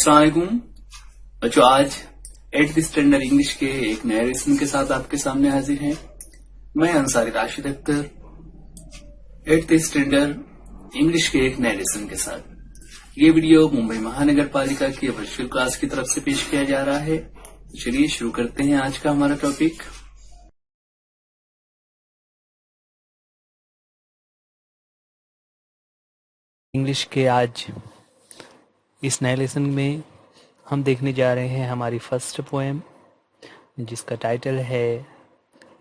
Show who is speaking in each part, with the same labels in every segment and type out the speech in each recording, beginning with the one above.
Speaker 1: अस्सलाम वालेकुम बच्चों। आज 8th स्टैंडर्ड इंग्लिश के एक नए लेसन के साथ आपके सामने हाजिर हैं। मैं Ansari Rashid Akhtar 8th standard English के एक नए लेसन के साथ। ये वीडियो मुंबई महानगर पालिका की वर्चुअल क्लास की तरफ से पेश किया जा रहा है। चलिए शुरू करते हैं आज का हमारा टॉपिक।
Speaker 2: इंग्लिश के आज इस नए लेसन में हम देखने जा रहे हैं हमारी फर्स्ट पोएम, जिसका टाइटल है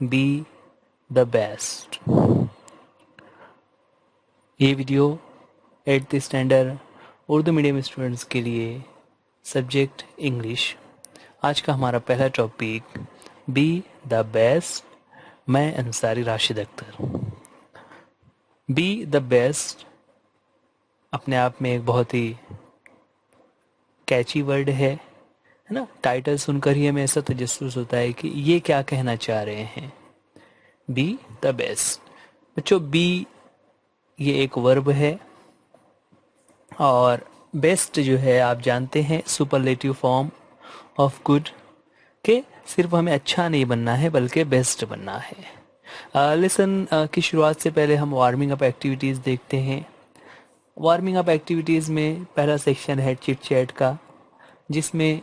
Speaker 2: बी द बेस्ट। ये video 8th standard Urdu medium students के लिए सब्जेक्ट इंग्लिश। आज का हमारा पहला टॉपिक बी द बेस्ट। मैं Ansari Rashid Akhtar. Be the best अपने आप में एक बहुत ही कैची वर्ड है ना। टाइटल सुनकर ही हमें ऐसा तजस्सुस होता है कि ये क्या कहना चाह रहे हैं। B the best. बच्चों, बी ये एक वर्ब है और बेस्ट जो है आप जानते हैं सुपरलेटिव फॉर्म ऑफ गुड के सिर्फ हमें अच्छा नहीं बनना है बल्कि बेस्ट बनना है। लेसन की शुरुआत से पहले हम वार्मिंग अप एक्टिविटीज़ देखते हैं। वार्मिंग अप एक्टिविटीज़ में पहला सेक्शन है चिट चैट का, जिसमें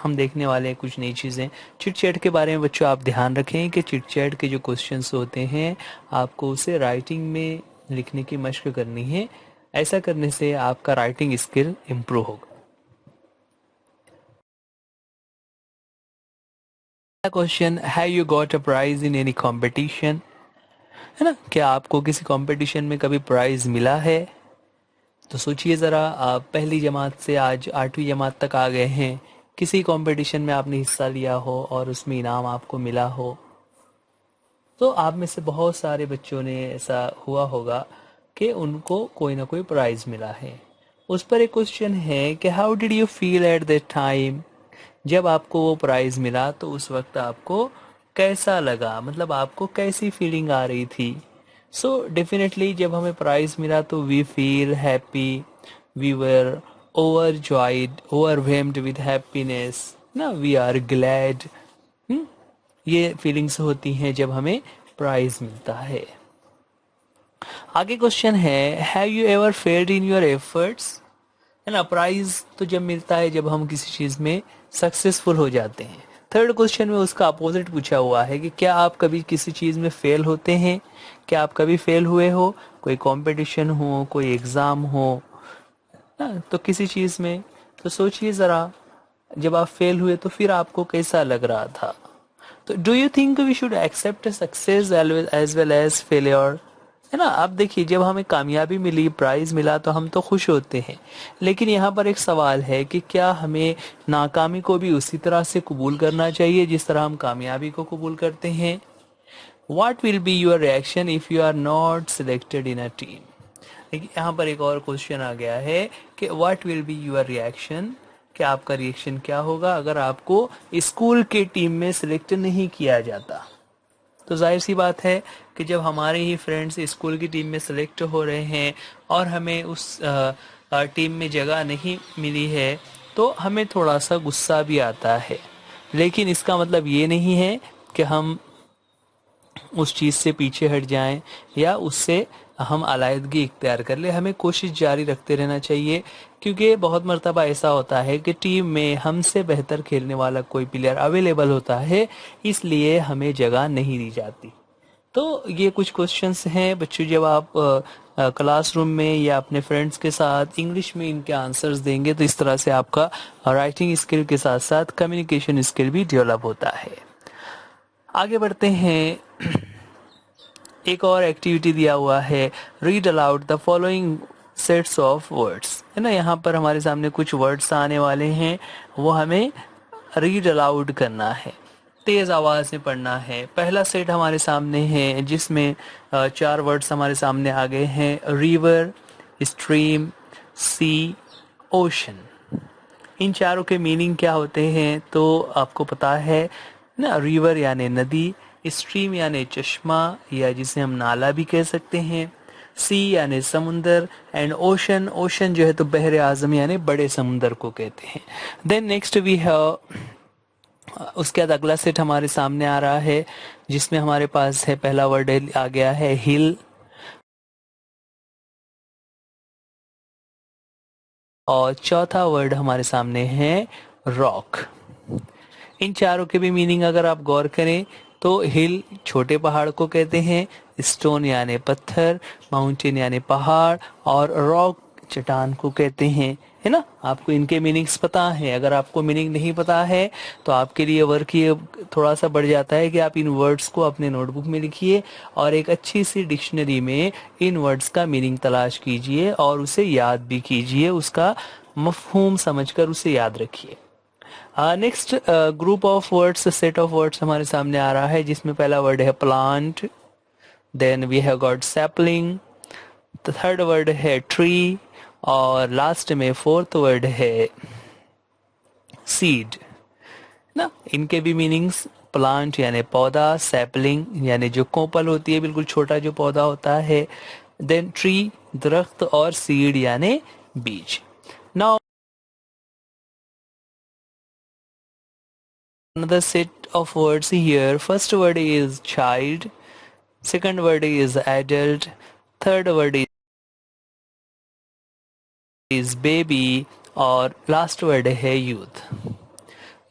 Speaker 2: हम देखने वाले हैं कुछ नई चीज़ें। चिट चैट के बारे में बच्चों आप ध्यान रखें कि चिट चैट के जो क्वेश्चंस होते हैं आपको उसे राइटिंग में लिखने की मशक करनी है। ऐसा करने से आपका राइटिंग स्किल इम्प्रूव होगा। Question, have you got a prize in any competition, है ना। क्या आपको किसी कंपटीशन में कभी प्राइज मिला है? तो सोचिए ज़रा, आप पहली जमात से आज 8वीं जमात तक आ गए हैं, किसी कंपटीशन में आपने हिस्सा लिया हो और उसमें इनाम आपको मिला हो, तो आप में से बहुत सारे बच्चों ने ऐसा हुआ होगा कि उनको कोई ना कोई प्राइज़ मिला है। उस पर एक क्वेश्चन है कि how did you feel at that time. जब आपको वो प्राइज़ मिला तो उस वक्त आपको कैसा लगा, मतलब आपको कैसी फीलिंग आ रही थी। सो डेफिनेटली जब हमें प्राइज़ मिला तो we feel happy, we were overjoyed, overwhelmed with happiness ना, वी आर ग्लैड। ये फीलिंग्स होती हैं जब हमें प्राइज़ मिलता है। आगे क्वेश्चन है, have you ever failed in your efforts, है ना। प्राइज तो जब मिलता है जब हम किसी चीज़ में सक्सेसफुल हो जाते हैं। थर्ड क्वेश्चन में उसका अपोजिट पूछा हुआ है कि क्या आप कभी किसी चीज़ में फेल होते हैं। क्या आप कभी फेल हुए हो, कोई कंपटीशन हो, कोई एग्ज़ाम हो ना, तो किसी चीज़ में। तो सोचिए ज़रा, जब आप फेल हुए तो फिर आपको कैसा लग रहा था। तो do you think we should accept success as well as failure, है ना। अब देखिए, जब हमें कामयाबी मिली, प्राइज मिला, तो हम तो खुश होते हैं, लेकिन यहाँ पर एक सवाल है कि क्या हमें नाकामी को भी उसी तरह से कबूल करना चाहिए जिस तरह हम कामयाबी को कबूल करते हैं। What will be your reaction if you are not selected in a team? देखिए, यहाँ पर एक और क्वेश्चन आ गया है कि what will be your reaction, कि आपका रिएक्शन क्या होगा अगर आपको स्कूल के टीम में सिलेक्ट नहीं किया जाता। तो जाहिर सी बात है कि जब हमारे ही फ्रेंड्स स्कूल की टीम में सेलेक्ट हो रहे हैं और हमें उस टीम में जगह नहीं मिली है तो हमें थोड़ा सा गुस्सा भी आता है, लेकिन इसका मतलब ये नहीं है कि हम उस चीज़ से पीछे हट जाएं या उससे हम अलायदगी इख्तियार कर ले। हमें कोशिश जारी रखते रहना चाहिए, क्योंकि बहुत मर्तबा ऐसा होता है कि टीम में हमसे बेहतर खेलने वाला कोई प्लेयर अवेलेबल होता है, इसलिए हमें जगह नहीं दी जाती। तो ये कुछ क्वेश्चंस हैं बच्चों, जब आप क्लासरूम में या अपने फ्रेंड्स के साथ इंग्लिश में इनके आंसर्स देंगे तो इस तरह से आपका राइटिंग स्किल के साथ साथ कम्युनिकेशन स्किल भी डेवलप होता है। आगे बढ़ते हैं। एक और एक्टिविटी दिया हुआ है, read aloud the following sets of words, है ना। यहाँ पर हमारे सामने कुछ वर्ड्स आने वाले हैं, वो हमें रीड अलाउड करना है, तेज आवाज में पढ़ना है। पहला सेट हमारे सामने है जिसमें 4 वर्ड्स हमारे सामने आ गए हैं, रिवर, स्ट्रीम, सी, ओशन। इन चारों के मीनिंग क्या होते हैं तो आपको पता है ना। रिवर यानी नदी, स्ट्रीम यानी चश्मा या जिसे हम नाला भी कह सकते हैं, सी यानी समुंदर, एंड ओशन, ओशन जो है तो बहरे आजम यानी बड़े समुंदर को कहते हैं. देन नेक्स्ट वी हैव, उसके बाद अगला सेट हमारे सामने आ रहा है जिसमें हमारे पास है पहला वर्ड आ गया है हिल, और चौथा वर्ड हमारे सामने है रॉक. इन चारों के भी मीनिंग अगर आप गौर करें तो हिल छोटे पहाड़ को कहते हैं, स्टोन यानी पत्थर, माउंटेन यानी पहाड़, और रॉक चट्टान को कहते हैं, है ना. आपको इनके मीनिंग्स पता है. अगर आपको मीनिंग नहीं पता है तो आपके लिए वर्क ये थोड़ा सा बढ़ जाता है कि आप इन वर्ड्स को अपने नोटबुक में लिखिए और एक अच्छी सी डिक्शनरी में इन वर्ड्स का मीनिंग तलाश कीजिए और उसे याद भी कीजिए, उसका मफहूम समझकर उसे याद रखिए. Next group of words, set of words हमारे सामने आ रहा है जिसमें पहला वर्ड है plant, then we have got sapling, third word है ट्री, और लास्ट में फोर्थ वर्ड है सीड ना. इनके भी मीनिंग्स, प्लांट यानी पौधा, सैपलिंग यानी जो कोपल होती है बिल्कुल छोटा जो पौधा होता है, देन ट्री दरख्त, और सीड यानी बीज. Now another set of words here. First word is child, second word is adult, third word is baby, और लास्ट वर्ड है यूथ.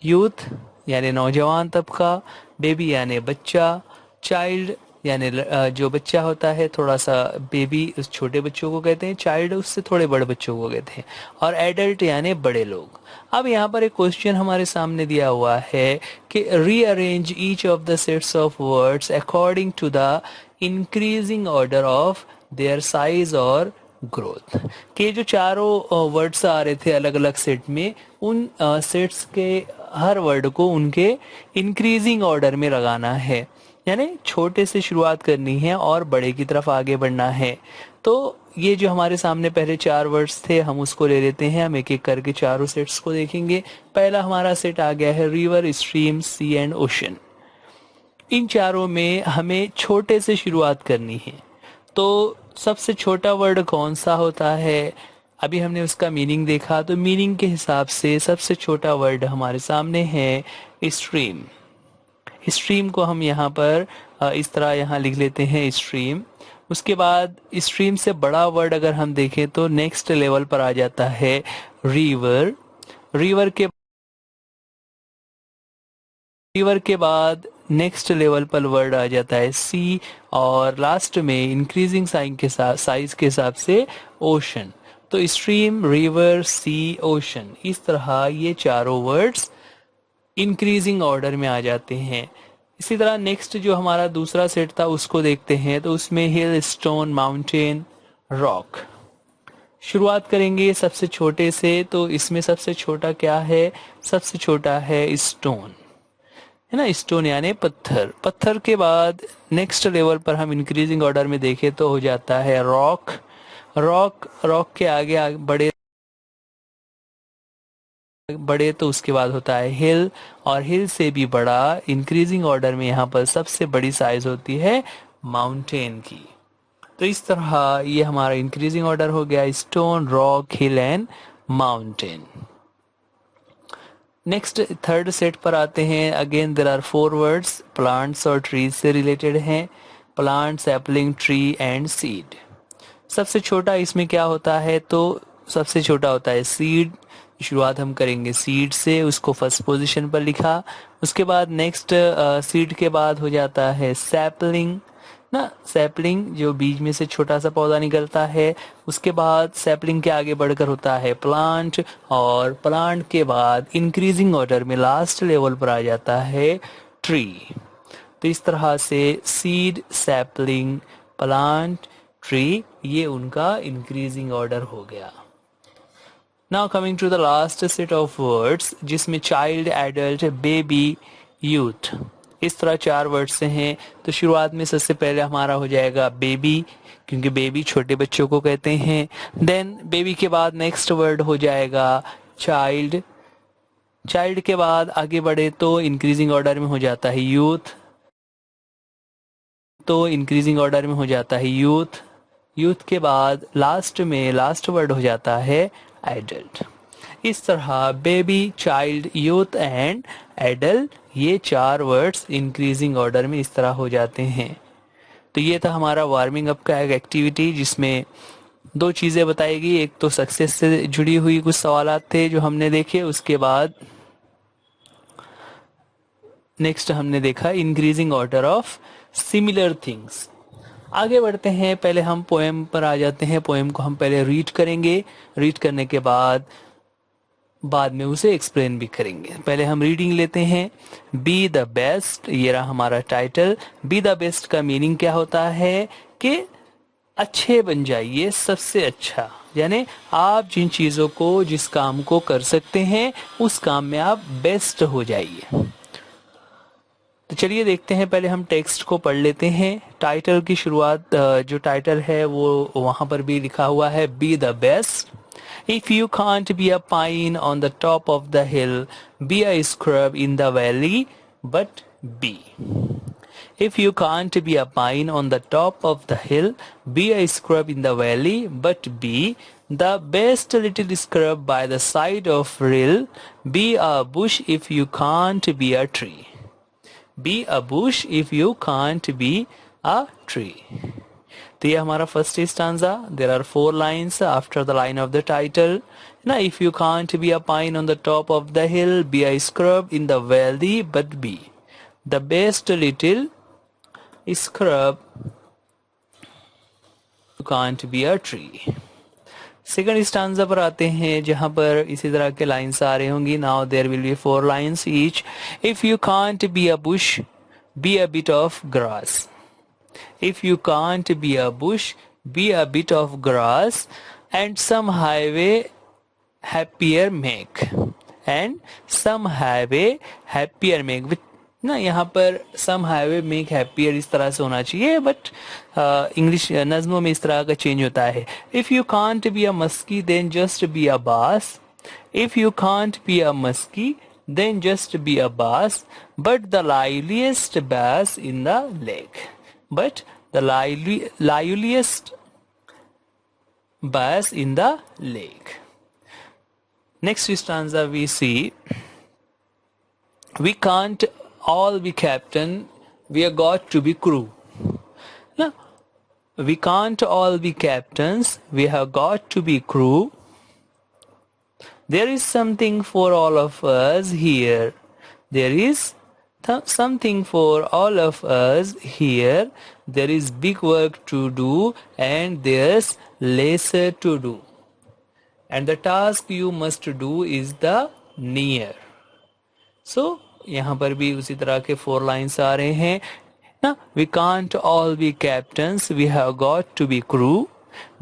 Speaker 2: यूथ यानी नौजवान तबका, बेबी यानी बच्चा, चाइल्ड यानी जो बच्चा होता है थोड़ा सा, बेबी उस छोटे बच्चों को कहते हैं, चाइल्ड उससे थोड़े बड़े बच्चों को कहते हैं, और एडल्ट यानी बड़े लोग. अब यहाँ पर एक क्वेश्चन हमारे सामने दिया हुआ है कि rearrange each of the sets of words according to the increasing order of their size और ग्रोथ. के जो चारों वर्ड्स आ रहे थे अलग अलग सेट में, उन सेट्स के हर वर्ड को उनके इंक्रीजिंग ऑर्डर में लगाना है, यानी छोटे से शुरुआत करनी है और बड़े की तरफ आगे बढ़ना है. तो ये जो हमारे सामने पहले चार वर्ड्स थे हम उसको ले लेते हैं, हम एक एक करके चारों सेट्स को देखेंगे. पहला हमारा सेट आ गया है river, stream, sea and ocean. इन चारों में हमें छोटे से शुरुआत करनी है. तो सबसे छोटा वर्ड कौन सा होता है, अभी हमने उसका मीनिंग देखा, तो मीनिंग के हिसाब से सबसे छोटा वर्ड हमारे सामने है स्ट्रीम. स्ट्रीम को हम यहाँ पर इस तरह यहाँ लिख लेते हैं स्ट्रीम. उसके बाद स्ट्रीम से बड़ा वर्ड अगर हम देखें तो नेक्स्ट लेवल पर आ जाता है रिवर. रिवर के बाद नेक्स्ट लेवल पर वर्ड आ जाता है सी, और लास्ट में इंक्रीजिंग साइज के हिसाब से ओशन. तो स्ट्रीम, रिवर, सी, ओशन, इस तरह ये चारों वर्ड्स इंक्रीजिंग ऑर्डर में आ जाते हैं. इसी तरह नेक्स्ट जो हमारा दूसरा सेट था उसको देखते हैं, तो उसमें हिल, स्टोन, माउंटेन, रॉक. शुरुआत करेंगे सबसे छोटे से, तो इसमें सबसे छोटा क्या है, सबसे छोटा है स्टोन, है ना. स्टोन यानी पत्थर. पत्थर के बाद नेक्स्ट लेवल पर हम इंक्रीजिंग ऑर्डर में देखें तो हो जाता है रॉक. रॉक के आगे बड़े तो उसके बाद होता है हिल, और हिल से भी बड़ा इंक्रीजिंग ऑर्डर में यहाँ पर सबसे बड़ी साइज होती है माउंटेन की. तो इस तरह ये हमारा इंक्रीजिंग ऑर्डर हो गया, stone, rock, hill and mountain. Next third set पर आते हैं. Again there are 4 words, plants और ट्रीज से रिलेटेड हैं. Plant, sapling, tree and seed. सबसे छोटा इसमें क्या होता है, तो सबसे छोटा होता है सीड. शुरुआत हम करेंगे सीड से, उसको फर्स्ट पोजीशन पर लिखा. उसके बाद नेक्स्ट सीड के बाद हो जाता है सैपलिंग ना. सैपलिंग जो बीज में से छोटा सा पौधा निकलता है. उसके बाद सैपलिंग के आगे बढ़कर होता है प्लांट, और प्लांट के बाद इंक्रीजिंग ऑर्डर में लास्ट लेवल पर आ जाता है ट्री. तो इस तरह से सीड, सैपलिंग, प्लांट, ट्री, ये उनका इंक्रीजिंग ऑर्डर हो गया. Now coming to the last set of words, जिसमें चाइल्ड, एडल्ट, बेबी, यूथ, इस तरह 4 वर्ड्स से हैं. तो शुरुआत में सबसे पहले हमारा हो जाएगा बेबी, क्योंकि बेबी छोटे बच्चों को कहते हैं. देन बेबी के बाद नेक्स्ट वर्ड हो जाएगा चाइल्ड. चाइल्ड के बाद आगे बढ़े तो इंक्रीजिंग ऑर्डर में हो जाता है यूथ. यूथ के बाद लास्ट में लास्ट वर्ड हो जाता है एडल्ट। इस तरह baby, child, youth and adult, ये 4 वर्ड्स इंक्रीजिंग ऑर्डर में इस तरह हो जाते हैं। तो ये था हमारा वार्मिंग अप का एक एक्टिविटी, जिसमें 2 चीज़ें बताई गई। एक तो सक्सेस से जुड़ी हुई कुछ सवालात थे जो हमने देखे, उसके बाद नेक्स्ट हमने देखा increasing order of similar things. आगे बढ़ते हैं, पहले हम पोएम पर आ जाते हैं। पोएम को हम पहले रीड करेंगे, रीड करने के बाद में उसे एक्सप्लेन भी करेंगे। पहले हम रीडिंग लेते हैं। बी द बेस्ट, ये रहा हमारा टाइटल। बी द बेस्ट का मीनिंग क्या होता है कि अच्छे बन जाइए, सबसे अच्छा, यानी आप जिन चीज़ों को, जिस काम को कर सकते हैं उस काम में आप बेस्ट हो जाइए। तो चलिए देखते हैं, पहले हम टेक्स्ट को पढ़ लेते हैं। टाइटल की शुरुआत, जो टाइटल है वो वहां पर भी लिखा हुआ है, be the best. If you can't be a pine on the top of the hill, be a scrub in the valley, but be. If you can't be a pine on the top of the hill, be a scrub in the valley, but be the best little scrub by the side of rill. Be a bush if you can't be a tree. Be a bush if you can't be a tree. तो ये हमारा first stanza. There are 4 lines after the line of the title ना। If you can't be a pine on the top of the hill, be a scrub in the valley, but be the best little scrub, you can't be a tree. Second stanza पर आते हैं, जहां पर इसी तरह के lines आ रही होंगी। Now there will be 4 lines each. If you can't be a bush, be a bit of grass. If you can't be a bush, be a bit of grass, and some highway happier make. And some highway happier make. ना यहाँ पर some highway make happier इस तरह से होना चाहिए, but English नज़्मों में इस तरह का चेंज होता है। If you can't be a muskie, then just be a bass. If you can't be a muskie, then just be a bass, but the liveliest bass in the lake. But the liveliest bass in the lake. Next stanza we see, we can't all be captain, we are got to be crew. Now, we can't all be captains, we have got to be crew. There is something for all of us here. There is something for all of us here. There is big work to do and there's lesser to do. And the task you must do is the near. So यहाँ पर भी उसी तरह के 4 lines आ रहे हैं ना। We can't all be captains, we have got to be crew.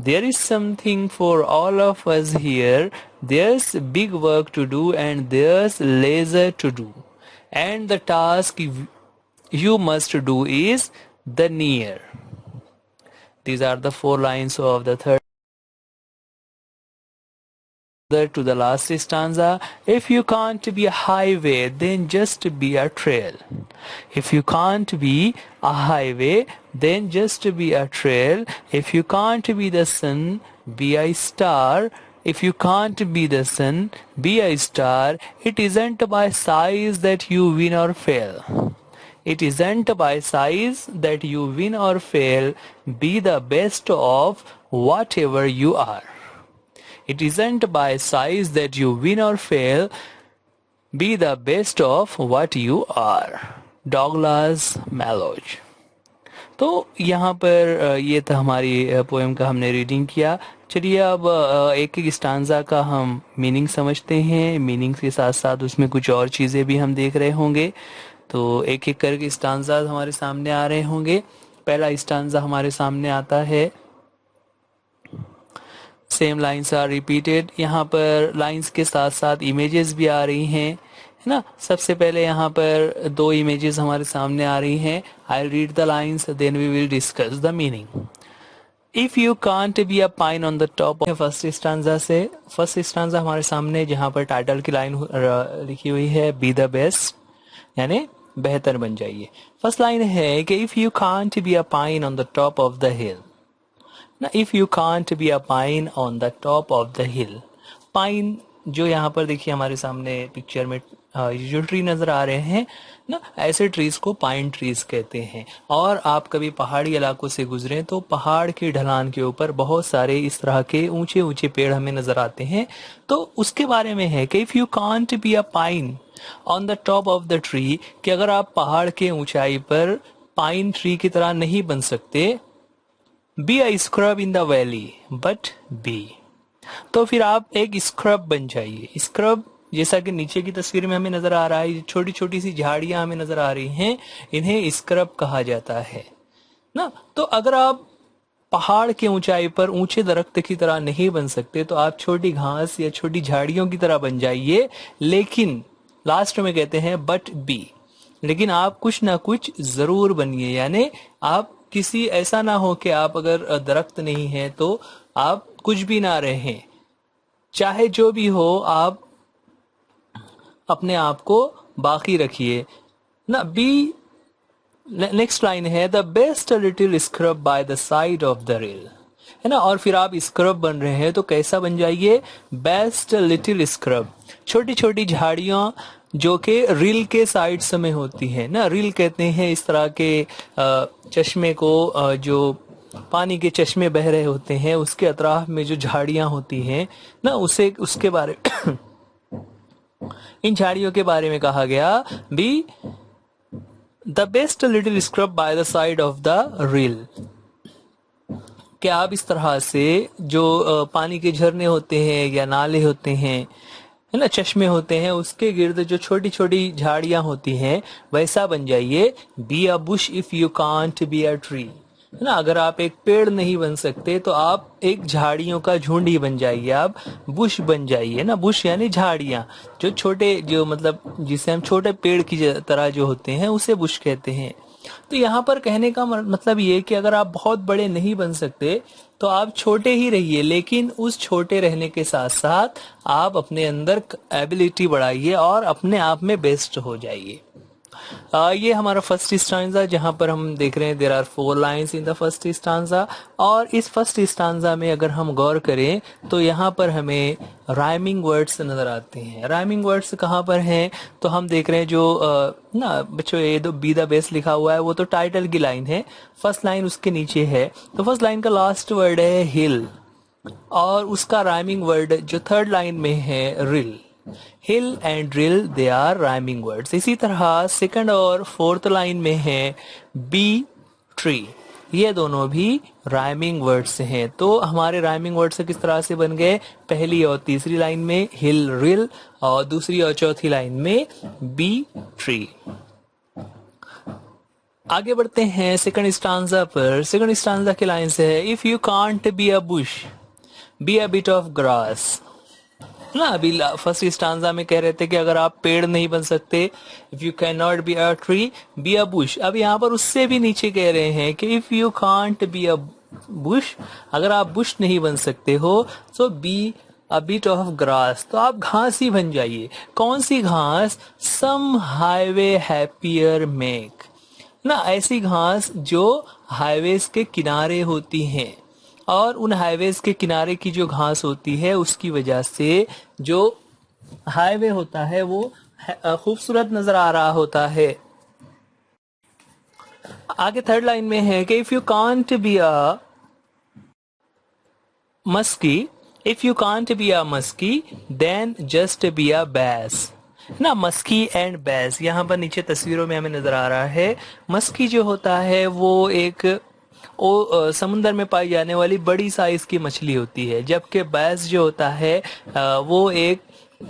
Speaker 2: There is something for all of us here. There's big work to do and there's leisure to do. And the task you must do is the near. These are the 4 lines of the third to the last stanza. If you can't be a highway, then just be a trail. If you can't be a highway, then just be a trail. If you can't be the sun, be a star. If you can't be the sun, be a star. It isn't by size that you win or fail. It isn't by size that you win or fail. Be the best of whatever you are. It isn't by size that you win or fail. Be the best of what you are. Douglas Malloy. तो यहाँ पर ये था हमारी poem का हमने reading किया। चलिए अब एक एक स्टांजा का हम मीनिंग समझते हैं। मीनिंग के साथ साथ उसमें कुछ और चीज़ें भी हम देख रहे होंगे। तो एक एक करके स्टांजा हमारे सामने आ रहे होंगे। पहला स्टांजा हमारे सामने आता है, सेम लाइन्स आर रिपीटेड। यहाँ पर लाइन्स के साथ साथ इमेजेस भी आ रही हैं, है ना। सबसे पहले यहाँ पर 2 इमेजेस हमारे सामने आ रही हैं। I read the lines, then we will discuss the meaning. If you can't be a pine on the top. First stanza से, फर्स्ट स्टांजा हमारे सामने जहाँ पर टाइटल की लाइन लिखी हुई है, बी द बेस्ट, यानी बेहतर बन जाइए। फर्स्ट लाइन है कि if you can't be a pine on the top of the hill, ना, if you can't be a pine on the top of the hill. Pine जो यहाँ पर देखिए हमारे सामने पिक्चर में ये जो ट्री नजर आ रहे हैं ना, ऐसे ट्रीज को पाइन ट्रीज कहते हैं। और आप कभी पहाड़ी इलाकों से गुजरे तो पहाड़ की ढलान के ऊपर बहुत सारे इस तरह के ऊंचे ऊंचे पेड़ हमें नजर आते हैं। तो उसके बारे में है कि if you can't be a pine on the top of the tree, कि अगर आप पहाड़ के ऊंचाई पर पाइन ट्री की तरह नहीं बन सकते, be a scrub in the valley but be, तो फिर आप एक स्क्रब बन जाइए। स्क्रब जैसा कि नीचे की तस्वीर में हमें नजर आ रहा है, छोटी छोटी सी झाड़ियां हमें नजर आ रही हैं, इन्हें स्क्रब कहा जाता है ना। तो अगर आप पहाड़ के ऊंचाई पर ऊंचे दरख्त की तरह नहीं बन सकते तो आप छोटी घास या छोटी झाड़ियों की तरह बन जाइए, लेकिन लास्ट में कहते हैं बट बी, लेकिन आप कुछ ना कुछ जरूर बनिए। यानी आप किसी ऐसा ना हो कि आप अगर दरख्त नहीं है तो आप कुछ भी ना रहें, चाहे जो भी हो आप अपने आप को बाकी रखिए ना। बी, नेक्स्ट लाइन है the best little scrub by the side of the rail, है ना। और फिर आप स्क्रब बन रहे हैं तो कैसा बन जाइए, बेस्ट लिटिल स्क्रब, छोटी छोटी झाड़ियां जो कि रील के साइड्स में होती है ना। रील कहते हैं इस तरह के चश्मे को, जो पानी के चश्मे बह रहे होते हैं उसके अतराफ में जो झाड़ियां होती हैं ना, उसे उसके बारे इन झाड़ियों के बारे में कहा गया, B the best little scrub by the side of the reel, कि आप इस तरह से जो पानी के झरने होते हैं या नाले होते हैं, है ना, चश्मे होते हैं, उसके गिर्द जो छोटी छोटी झाड़ियां होती हैं वैसा बन जाइए। B a Bush if you can't be a tree, है ना। अगर आप एक पेड़ नहीं बन सकते तो आप एक झाड़ियों का झुंड ही बन जाइए, आप बुश बन जाइए ना। बुश यानी झाड़ियां, जो छोटे, जो मतलब जिसे हम छोटे पेड़ की तरह जो होते हैं उसे बुश कहते हैं। तो यहाँ पर कहने का मतलब ये कि अगर आप बहुत बड़े नहीं बन सकते तो आप छोटे ही रहिए, लेकिन उस छोटे रहने के साथ साथ आप अपने अंदर एबिलिटी बढ़ाइए और अपने आप में बेस्ट हो जाइए। ये हमारा फर्स्ट स्टांजा, जहां पर हम देख रहे हैं there are 4 lines in the first stanza. और इस फर्स्ट स्टांजा में अगर हम गौर करें तो यहाँ पर हमें राइमिंग वर्ड्स नजर आते हैं। राइमिंग वर्ड्स कहाँ पर हैं, तो हम देख रहे हैं जो ना बच्चों, ये जो बी द बेस्ट लिखा हुआ है वो तो टाइटल की लाइन है, फर्स्ट लाइन उसके नीचे है। तो फर्स्ट लाइन का लास्ट वर्ड है हिल, और उसका राइमिंग वर्ड जो थर्ड लाइन में है rill. Hill and drill they are rhyming words. इसी तरह सेकंड और फोर्थ लाइन में है बी ट्री, ये दोनों भी राइमिंग वर्ड्स हैं। तो हमारे राइमिंग वर्ड्स किस तरह से बन गए, पहली और तीसरी लाइन में हिल रिल, और दूसरी और चौथी लाइन में बी ट्री। आगे बढ़ते हैं सेकंड स्टांजा पर। सेकंड स्टांजा की लाइन से है if you can't be a bush be a bit of grass ना। अभी फर्स्ट स्टांजा में कह रहे थे कि अगर आप पेड़ नहीं बन सकते, if you can not be a tree B a Bush. अब यहाँ पर उससे भी नीचे कह रहे हैं कि if you can't be a bush, अगर आप बुश नहीं बन सकते हो so be a bit of grass, तो आप घास ही बन जाइए। कौन सी घास, सम हाईवे हैप्पियर मेक ना, ऐसी घास जो हाईवेज के किनारे होती हैं। और उन हाईवेज के किनारे की जो घास होती है उसकी वजह से जो हाईवे होता है वो खूबसूरत नजर आ रहा होता है। आगे थर्ड लाइन में है कि if you can't be a muskie, if you can't be a muskie then just be a bass ना। मस्की एंड बैस यहाँ पर नीचे तस्वीरों में हमें नजर आ रहा है। मस्की जो होता है वो एक समुंदर में पाई जाने वाली बड़ी साइज की मछली होती है, जबकि बैस जो होता है वो एक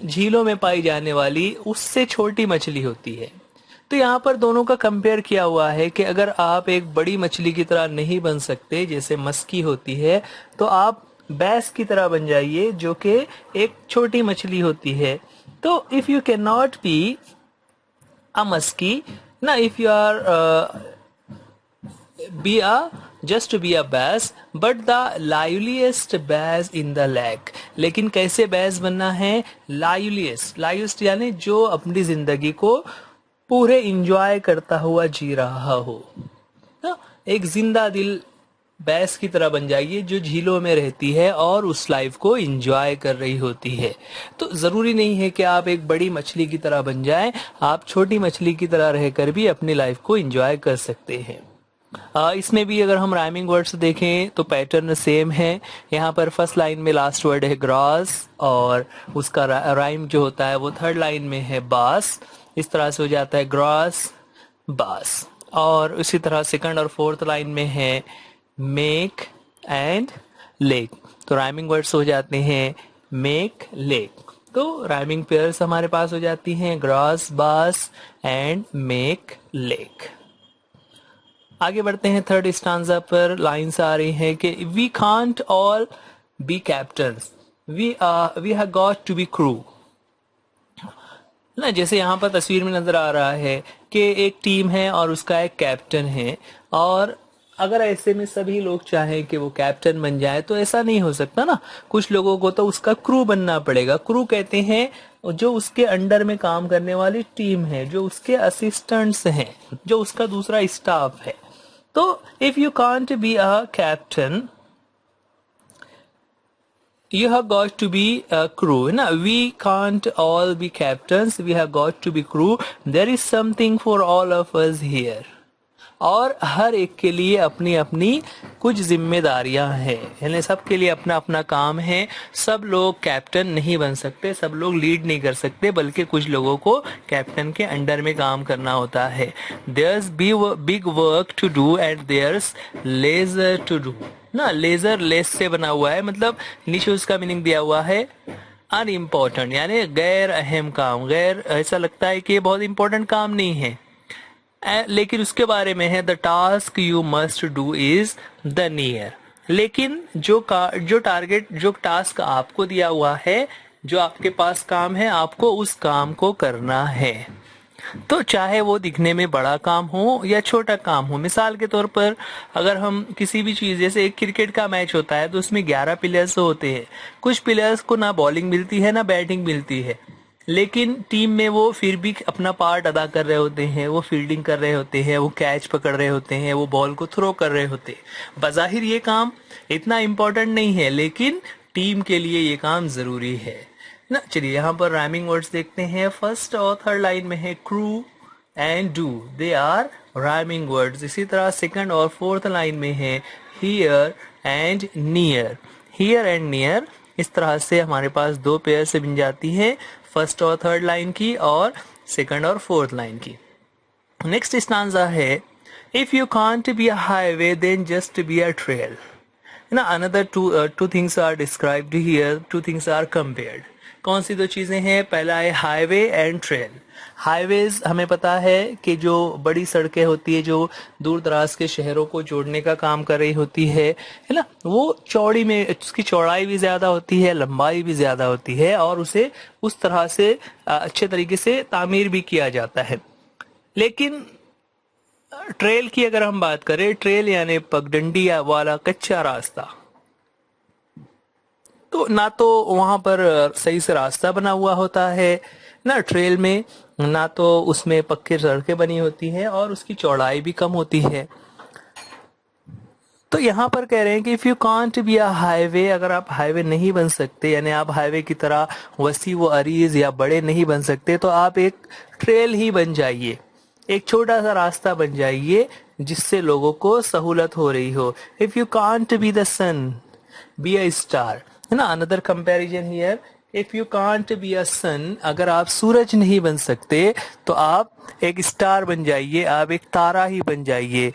Speaker 2: झीलों में पाई जाने वाली उससे छोटी मछली होती है। तो यहाँ पर दोनों का कंपेयर किया हुआ है कि अगर आप एक बड़ी मछली की तरह नहीं बन सकते जैसे मस्की होती है, तो आप बैस की तरह बन जाइए जो कि एक छोटी मछली होती है। तो if you can not be a muskie ना, if you are be a just be a bass but the liveliest bass in the lake। लेकिन कैसे बैस बनना है, liveliest यानी जो अपनी जिंदगी को पूरे इंजॉय करता हुआ जी रहा हो ना, एक जिंदा दिल बैस की तरह बन जाइए जो झीलों में रहती है और उस लाइफ को एंजॉय कर रही होती है। तो जरूरी नहीं है कि आप एक बड़ी मछली की तरह बन जाएं, आप छोटी मछली की तरह रहकर भी अपनी लाइफ को एंजॉय कर सकते हैं। इसमें भी अगर हम राइमिंग वर्ड्स देखें तो पैटर्न सेम है। यहाँ पर फर्स्ट लाइन में लास्ट वर्ड है ग्रास और उसका राइम जो होता है वो थर्ड लाइन में है बास। इस तरह से हो जाता है ग्रास बास। और इसी तरह सेकंड और फोर्थ लाइन में है मेक एंड लेक। तो राइमिंग वर्ड्स हो जाते हैं मेक लेक। तो राइमिंग पेयर्स हमारे पास हो जाती हैं ग्रास बास एंड मेक लेक। आगे बढ़ते हैं थर्ड स्टांजा पर। लाइन्स आ रही हैं कि we can't all be captains, we have got to be crew ना। जैसे यहाँ पर तस्वीर में नजर आ रहा है कि एक टीम है और उसका एक कैप्टन है, और अगर ऐसे में सभी लोग चाहें कि वो कैप्टन बन जाए तो ऐसा नहीं हो सकता ना। कुछ लोगों को तो उसका क्रू बनना पड़ेगा। क्रू कहते हैं जो उसके अंडर में काम करने वाली टीम है, जो उसके असिस्टेंट्स हैं, जो उसका दूसरा स्टाफ है। तो if you can't be a captain you have got to be a crew ना। we can't all be captains, we have got to be crew, there is something for all of us here। और हर एक के लिए अपनी अपनी कुछ जिम्मेदारियां हैं, यानी सबके लिए अपना अपना काम है। सब लोग कैप्टन नहीं बन सकते, सब लोग लीड नहीं कर सकते, बल्कि कुछ लोगों को कैप्टन के अंडर में काम करना होता है। There's big work to do and there's lesser to do ना। लेजर लेस से बना हुआ है, मतलब नीचे उसका मीनिंग दिया हुआ है अनइम्पोर्टेंट, यानी गैर अहम काम। गैर ऐसा लगता है कि ये बहुत इंपॉर्टेंट काम नहीं है, लेकिन उसके बारे में है the task you must do is the near. लेकिन जो टारगेट, जो टास्क आपको दिया हुआ है, जो आपके पास काम है, आपको उस काम को करना है। तो चाहे वो दिखने में बड़ा काम हो या छोटा काम हो। मिसाल के तौर पर अगर हम किसी भी चीज, जैसे एक क्रिकेट का मैच होता है तो उसमें 11 प्लेयर्स होते हैं। कुछ प्लेयर्स को ना बॉलिंग मिलती है ना बैटिंग मिलती है, लेकिन टीम में वो फिर भी अपना पार्ट अदा कर रहे होते हैं। वो फील्डिंग कर रहे होते हैं, वो कैच पकड़ रहे होते हैं, वो बॉल को थ्रो कर रहे होते हैं। बज़ाहिर ये काम इतना इम्पोर्टेंट नहीं है, लेकिन टीम के लिए ये काम जरूरी है ना। चलिए यहाँ पर राइमिंग वर्ड्स देखते हैं। फर्स्ट और थर्ड लाइन में है crew and do, they are rhyming words. इसी तरह सेकंड और फोर्थ लाइन में है here and near. Here and near इस तरह से हमारे पास दो पेयर से बन जाती है, फर्स्ट और थर्ड लाइन की और सेकंड और फोर्थ लाइन की। नेक्स्ट स्टांजा है if you can't be a highway then just be a trail ना। Another two things are described here, two things are compared. कौन सी दो चीजें हैं? पहला है हाईवे एंड ट्रेल। हाईवेज हमें पता है कि जो बड़ी सड़कें होती है, जो दूर दराज के शहरों को जोड़ने का काम कर रही होती है ना, वो चौड़ी में उसकी चौड़ाई भी ज्यादा होती है, लंबाई भी ज्यादा होती है, और उसे उस तरह से अच्छे तरीके से तामीर भी किया जाता है। लेकिन ट्रेल की अगर हम बात करें, ट्रेल यानी पगडंडी वाला कच्चा रास्ता, तो ना तो वहां पर सही से रास्ता बना हुआ होता है ना ट्रेल में, ना तो उसमें पक्की सड़कें बनी होती हैं, और उसकी चौड़ाई भी कम होती है। तो यहाँ पर कह रहे हैं कि if you can't be a highway, अगर आप हाईवे नहीं बन सकते, यानी आप हाईवे की तरह वसी व अरीज या बड़े नहीं बन सकते, तो आप एक ट्रेल ही बन जाइए, एक छोटा सा रास्ता बन जाइए जिससे लोगों को सहूलत हो रही हो। If you can't be the sun, be a star है ना। Another comparison here, if you can't be a sun, अगर आप सूरज नहीं बन सकते तो आप एक स्टार बन जाइए, आप एक तारा ही बन जाइए।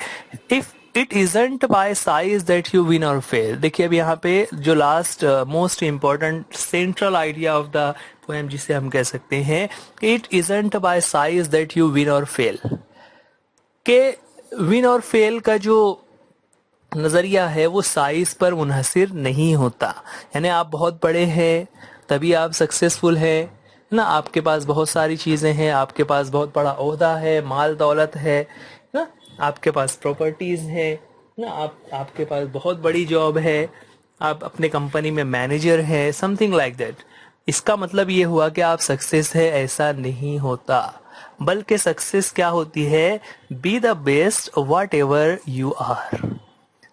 Speaker 2: If it isn't bye size that you win और फेल। देखिए अब यहाँ पे जो last most important central idea of the poem जिसे हम कह सकते हैं, it isn't bye size that you win और फेल, के विन और फेल का जो नजरिया है वो साइज पर मुनहसिर नहीं होता। यानी आप बहुत बड़े हैं तभी आप सक्सेसफुल हैं ना, आपके पास बहुत सारी चीजें हैं, आपके पास बहुत बड़ा ओहदा है, माल दौलत है ना, आपके पास प्रॉपर्टीज है ना, आपके पास बहुत बड़ी जॉब है, आप अपने कंपनी में मैनेजर है, समथिंग लाइक दैट। इसका मतलब ये हुआ कि आप सक्सेस है, ऐसा नहीं होता। बल्कि सक्सेस क्या होती है? Be the best whatever you are.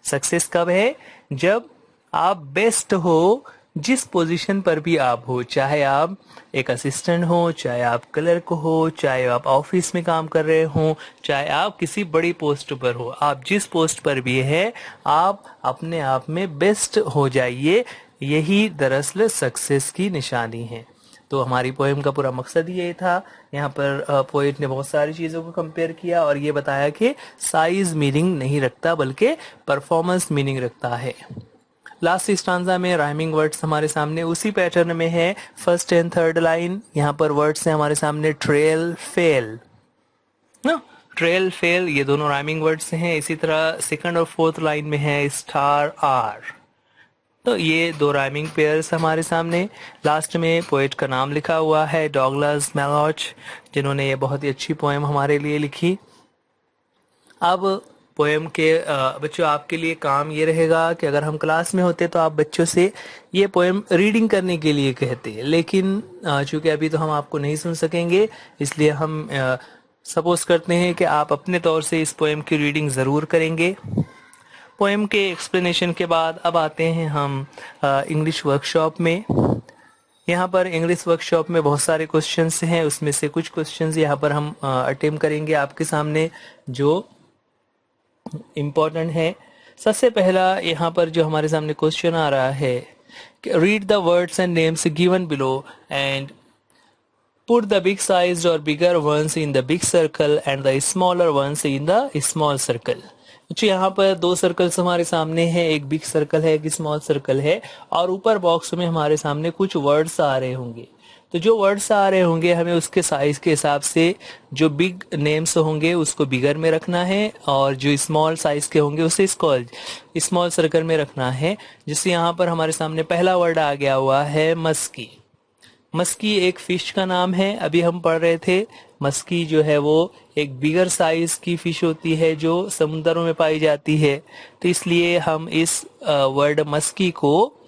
Speaker 2: Success कब है? जब आप बेस्ट हो जिस पोजीशन पर भी आप हो, चाहे आप एक असिस्टेंट हो, चाहे आप क्लर्क हो, चाहे आप ऑफिस में काम कर रहे हो, चाहे आप किसी बड़ी पोस्ट पर हो, आप जिस पोस्ट पर भी है आप अपने आप में बेस्ट हो जाइए। यही दरअसल सक्सेस की निशानी है। तो हमारी पोएम का पूरा मकसद ये था। यहाँ पर पोएट ने बहुत सारी चीज़ों को कंपेयर किया और ये बताया कि साइज मीनिंग नहीं रखता बल्कि परफॉर्मेंस मीनिंग रखता है। लास्ट स्टांजा में राइमिंग वर्ड्स हमारे सामने उसी पैटर्न में है। फर्स्ट एंड थर्ड लाइन यहाँ पर वर्ड्स हैं हमारे सामने ट्रेल फेल ना, ट्रेल फेल ये दोनों राइमिंग वर्ड्स हैं। इसी तरह सेकंड और फोर्थ लाइन में है स्टार आर, तो ये दो राइमिंग पेयर्स हमारे सामने। लास्ट में पोएट का नाम लिखा हुआ है डॉगलस मैलॉच, जिन्होंने ये बहुत ही अच्छी पोएम हमारे लिए लिखी। अब पोएम के बच्चों आपके लिए काम ये रहेगा कि अगर हम क्लास में होते तो आप बच्चों से ये पोएम रीडिंग करने के लिए कहते, लेकिन चूंकि अभी तो हम आपको नहीं सुन सकेंगे, इसलिए हम सपोज करते हैं कि आप अपने तौर से इस पोएम की रीडिंग ज़रूर करेंगे। पोएम के एक्सप्लेनेशन के बाद अब आते हैं हम इंग्लिश वर्कशॉप में। यहाँ पर इंग्लिश वर्कशॉप में बहुत सारे क्वेश्चंस हैं, उसमें से कुछ क्वेश्चंस यहाँ पर हम अटेम्प्ट करेंगे आपके सामने जो इम्पोर्टेंट है। सबसे पहला यहाँ पर जो हमारे सामने क्वेश्चन आ रहा है, read the words and names given below and put the big sized और bigger ones in the big circle and the smaller ones in the small circle. तो यहाँ पर दो सर्कल्स हमारे सामने हैं, एक बिग सर्कल है एक स्मॉल सर्कल है, और ऊपर बॉक्स में हमारे सामने कुछ वर्ड्स आ रहे होंगे। तो जो वर्ड्स आ रहे होंगे हमें उसके साइज के हिसाब से जो बिग नेम्स होंगे उसको बिगर में रखना है और जो स्मॉल साइज के होंगे उसे स्मॉल सर्कल में रखना है। जिससे यहाँ पर हमारे सामने पहला वर्ड आ गया हुआ है मस्की। मस्की एक फिश का नाम है, अभी हम पढ़ रहे थे। मस्की जो है वो एक बिगर साइज की फिश होती है जो समुद्रों में पाई जाती है, तो इसलिए हम इस वर्ड मस्की को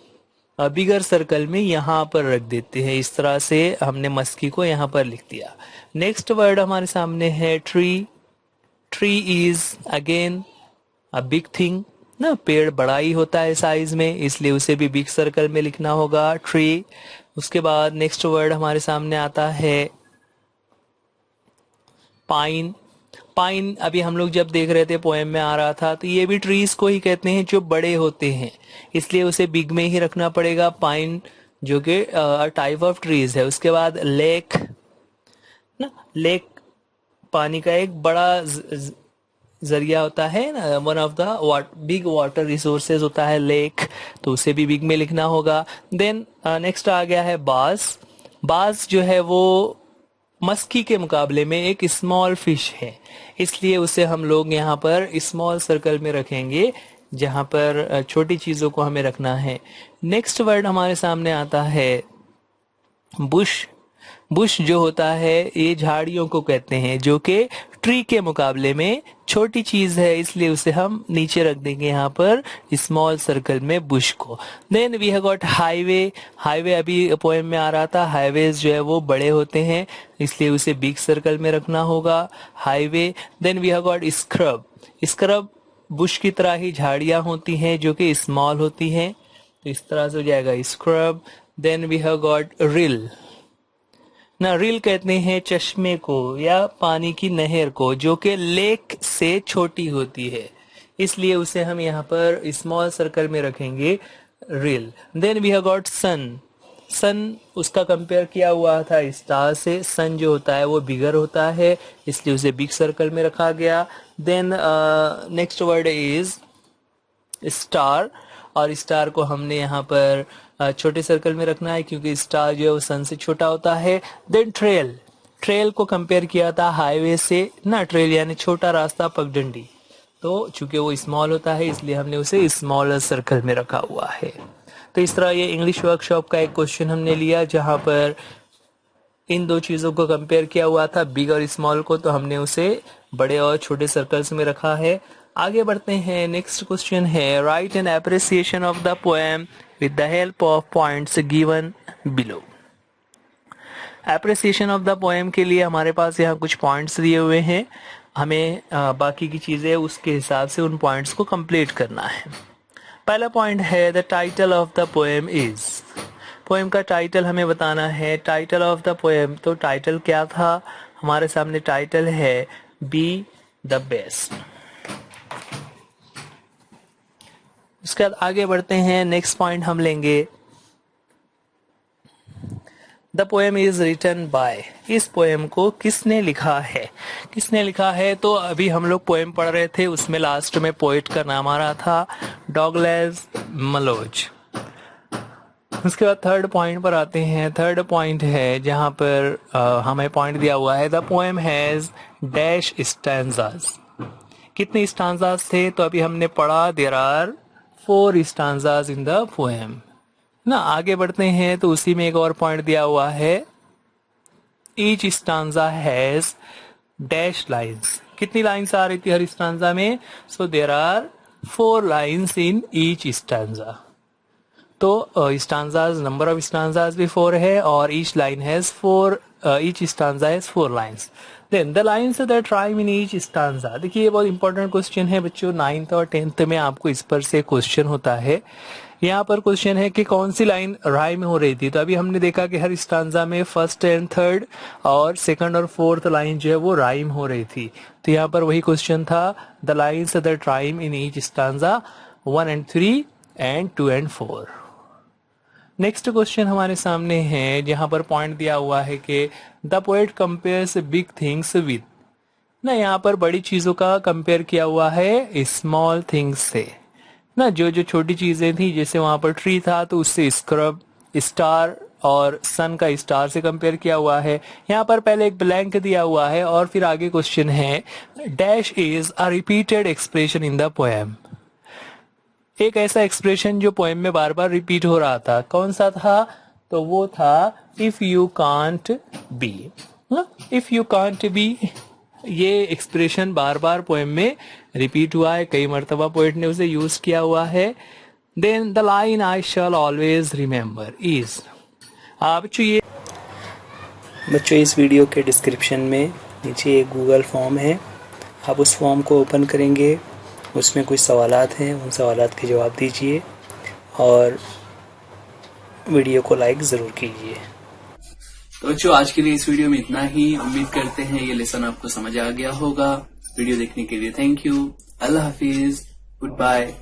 Speaker 2: बिगर सर्कल में यहाँ पर रख देते हैं। इस तरह से हमने मस्की को यहाँ पर लिख दिया। नेक्स्ट वर्ड हमारे सामने है tree. Tree is again a big thing ना, पेड़ बड़ा ही होता है साइज में, इसलिए उसे भी बिग सर्कल में लिखना होगा ट्री। उसके बाद नेक्स्ट वर्ड हमारे सामने आता है पाइन। पाइन अभी हम लोग जब देख रहे थे पोएम में आ रहा था, तो ये भी ट्रीज को ही कहते हैं जो बड़े होते हैं, इसलिए उसे बिग में ही रखना पड़ेगा पाइन, जो कि टाइप ऑफ ट्रीज है। उसके बाद लेक ना, लेक पानी का एक बड़ा जरिया होता है ना, one of the big water resources होता है लेक, तो उसे भी बिग में लिखना होगा। देन नेक्स्ट आ गया है बास। बास जो है वो मस्की के मुकाबले में एक स्मॉल फिश है, इसलिए उसे हम लोग यहाँ पर स्मॉल सर्कल में रखेंगे जहाँ पर छोटी चीजों को हमें रखना है। नेक्स्ट वर्ड हमारे सामने आता है बुश। बुश जो होता है ये झाड़ियों को कहते हैं जो कि ट्री के मुकाबले में छोटी चीज है, इसलिए उसे हम नीचे रख देंगे यहाँ पर स्मॉल सर्कल में बुश को। Then we have got highway. Highway अभी पोएम में आ रहा था, हाईवेज जो है वो बड़े होते हैं, इसलिए उसे बिग सर्कल में रखना होगा highway. Then we have got scrub. Scrub bush की तरह ही झाड़ियां होती हैं जो कि स्मॉल होती हैं, तो इस तरह से हो जाएगा scrub. Then we have got rill ना, रिल कहते हैं चश्मे को या पानी की नहर को जो कि लेक से छोटी होती है, इसलिए उसे हम यहाँ पर स्मॉल सर्कल में रखेंगे रिल। देन वी हैव गॉट सन। सन उसका कंपेयर किया हुआ था स्टार से, सन जो होता है वो बिगर होता है, इसलिए उसे बिग सर्कल में रखा गया। Then next word is star, और स्टार को हमने यहाँ पर छोटे सर्कल में रखना है क्योंकि स्टार जो है वो सन से छोटा होता है। Then trail. ट्रेल को कंपेयर किया था हाईवे से ना, ट्रेल यानी छोटा रास्ता पगडंडी, तो चूंकि वो स्मॉल होता है इसलिए हमने उसे स्मॉलर सर्कल में रखा हुआ है। तो इस तरह ये इंग्लिश वर्कशॉप का एक क्वेश्चन हमने लिया जहां पर इन दो चीजों को कंपेयर किया हुआ था, बिग और स्मॉल को, तो हमने उसे बड़े और छोटे सर्कल्स में रखा है। आगे बढ़ते हैं। नेक्स्ट क्वेश्चन है right an appreciation of the poem with the help of points given below. Appreciation of the poem के लिए हमारे पास यहाँ कुछ पॉइंट्स दिए हुए हैं। हमें बाकी की चीज़ें उसके हिसाब से उन पॉइंट्स को कंप्लीट करना है। पहला पॉइंट है the title of the poem is. Poem का टाइटल हमें बताना है। टाइटल ऑफ द पोएम, तो टाइटल क्या था? हमारे सामने टाइटल है बी द बेस्ट। उसके बाद आगे बढ़ते हैं। नेक्स्ट पॉइंट हम लेंगे the poem is written by. इस पोएम को किसने लिखा है? किसने लिखा है? तो अभी हम लोग पोएम पढ़ रहे थे, उसमें लास्ट में पोएट का नाम आ रहा था डॉगलस मैलोज। उसके बाद थर्ड पॉइंट पर आते हैं। थर्ड पॉइंट है जहां पर हमें पॉइंट दिया हुआ है the poem has dash stanzas. कितने स्टांजाज थे? तो अभी हमने पढ़ा there are 4 stanzas in the poem ना। आगे बढ़ते हैं तो उसी में एक और पॉइंट दिया हुआ है each stanza has dash lines. कितनी लाइन्स आ रही थी हर स्टांजा में? So there are 4 lines in each stanza. तो स्टांजाज, नंबर ऑफ स्टांजाज भी 4 है और each line has 4, each stanza has 4 lines. Then the lines that rhyme in each stanza. देखिए ये बहुत इंपॉर्टेंट क्वेश्चन है बच्चों, 9th और 10th में आपको इस पर से क्वेश्चन होता है। यहाँ पर क्वेश्चन है कि कौन सी लाइन राइम हो रही थी। तो अभी हमने देखा कि हर स्टांजा में फर्स्ट एंड थर्ड और सेकंड और फोर्थ लाइन जो है वो राइम हो रही थी। तो यहाँ पर वही क्वेश्चन था the lines that rhyme in each stanza 1 and 3 and 2 and 4। Next question हमारे सामने है जहां पर पॉइंट दिया हुआ है कि the poet compares big things with ना। यहाँ पर बड़ी चीजों का कंपेयर किया हुआ है स्मॉल थिंग्स से ना। जो जो छोटी चीजें थी, जैसे वहां पर ट्री था तो उससे स्क्रब, स्टार और सन का स्टार से कंपेयर किया हुआ है। यहाँ पर पहले एक ब्लैंक दिया हुआ है और फिर आगे क्वेश्चन है dash is a repeated expression in the poem. एक ऐसा एक्सप्रेशन जो पोएम में बार बार रिपीट हो रहा था, कौन सा था? तो वो था if you can't B. If you can't B, ये एक्सप्रेशन बार बार पोएम में रिपीट हुआ है, कई मर्तबा पोएट ने उसे यूज किया हुआ है। Then the line I shall always remember is. बच्चों इस वीडियो के डिस्क्रिप्शन में नीचे एक गूगल फॉर्म है, आप उस फॉर्म को ओपन करेंगे, उसमें कुछ सवालात हैं, उन सवालात के जवाब दीजिए और वीडियो को लाइक ज़रूर कीजिए।
Speaker 1: तो बच्चों आज के लिए इस वीडियो में इतना ही। उम्मीद करते हैं ये लेसन आपको समझ आ गया होगा। वीडियो देखने के लिए थैंक यू। अल्लाह हाफिज, गुड बाय।